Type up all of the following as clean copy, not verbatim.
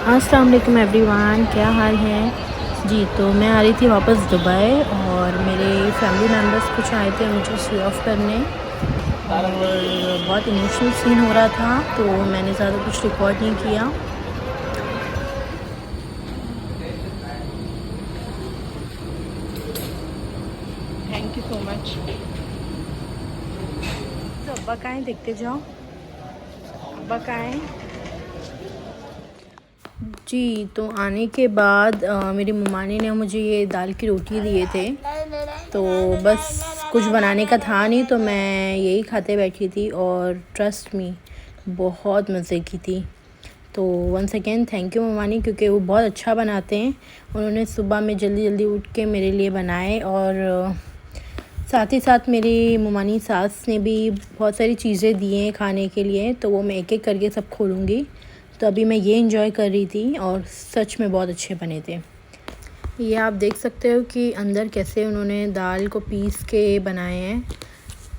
अस्सलाम वालेकुम एवरीवन, क्या हाल है जी। तो मैं आ रही थी वापस दुबई और मेरे फैमिली मेम्बर्स कुछ आए थे मुझे सी ऑफ़ करने और बहुत इमोशनल सीन हो रहा था, तो मैंने ज़्यादा कुछ रिकॉर्ड नहीं किया। Thank you so much. तो अब्बा कहाँ हैं, देखते जाओ। अब्बा कहाँ हैं जी। तो आने के बाद मेरी मम्मानी ने मुझे ये दाल की रोटी दिए थे, तो बस कुछ बनाने का था नहीं, तो मैं यही खाते बैठी थी और ट्रस्ट मी बहुत मज़े की थी। तो वंस अगेन थैंक यू मम्मानी, क्योंकि वो बहुत अच्छा बनाते हैं। उन्होंने सुबह में जल्दी जल्दी उठ के मेरे लिए बनाए और साथ ही साथ मेरी मम्मानी सास ने भी बहुत सारी चीज़ें दी हैं खाने के लिए, तो वो मैं एक एक करके सब खोलूँगी। तो अभी मैं ये एंजॉय कर रही थी और सच में बहुत अच्छे बने थे। ये आप देख सकते हो कि अंदर कैसे उन्होंने दाल को पीस के बनाए हैं।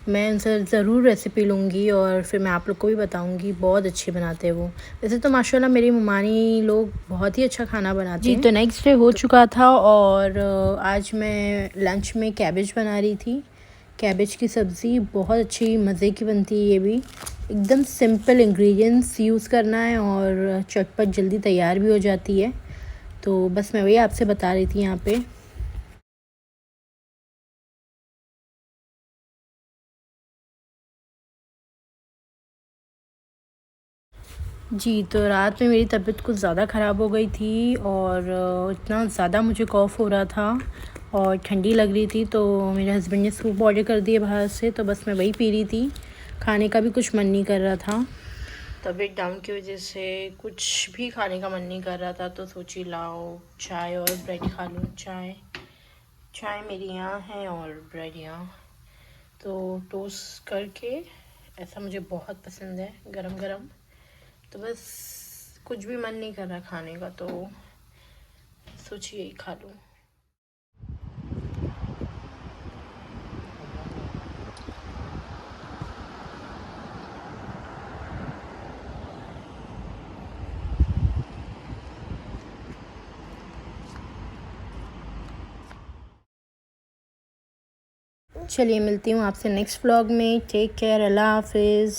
मैं उनसे ज़रूर रेसिपी लूँगी और फिर मैं आप लोग को भी बताऊँगी, बहुत अच्छे बनाते हैं वो। वैसे तो माशाल्लाह मेरी मम्मानी लोग बहुत ही अच्छा खाना बनाते हैं जी। तो नेक्स्ट डे हो चुका था और आज मैं लंच में कैबेज बना रही थी। कैबेज की सब्ज़ी बहुत अच्छी मज़े की बनती है, ये भी एकदम सिंपल इंग्रेडिएंट्स यूज़ करना है और चटपट जल्दी तैयार भी हो जाती है। तो बस मैं वही आपसे बता रही थी यहाँ पे। जी, तो रात में मेरी तबीयत कुछ ज़्यादा ख़राब हो गई थी और इतना ज़्यादा मुझे कॉफ़ हो रहा था और ठंडी लग रही थी, तो मेरे हस्बैंड ने सूप ऑर्डर कर दिए बाहर से, तो बस मैं वही पी रही थी। खाने का भी कुछ मन नहीं कर रहा था। तबीयत डाउन की वजह से कुछ भी खाने का मन नहीं कर रहा था, तो सोची लाओ चाय और ब्रेड खा लूँ। चाय मेरी यहाँ है और ब्रेड यहाँ। तो टोस्ट करके, ऐसा मुझे बहुत पसंद है गरम गरम। तो बस कुछ भी मन नहीं कर रहा खाने का, तो सोचिए यही खा लूँ। चलिए मिलती हूँ आपसे नेक्स्ट व्लॉग में। टेक केयर, अल्लाह हाफिज़।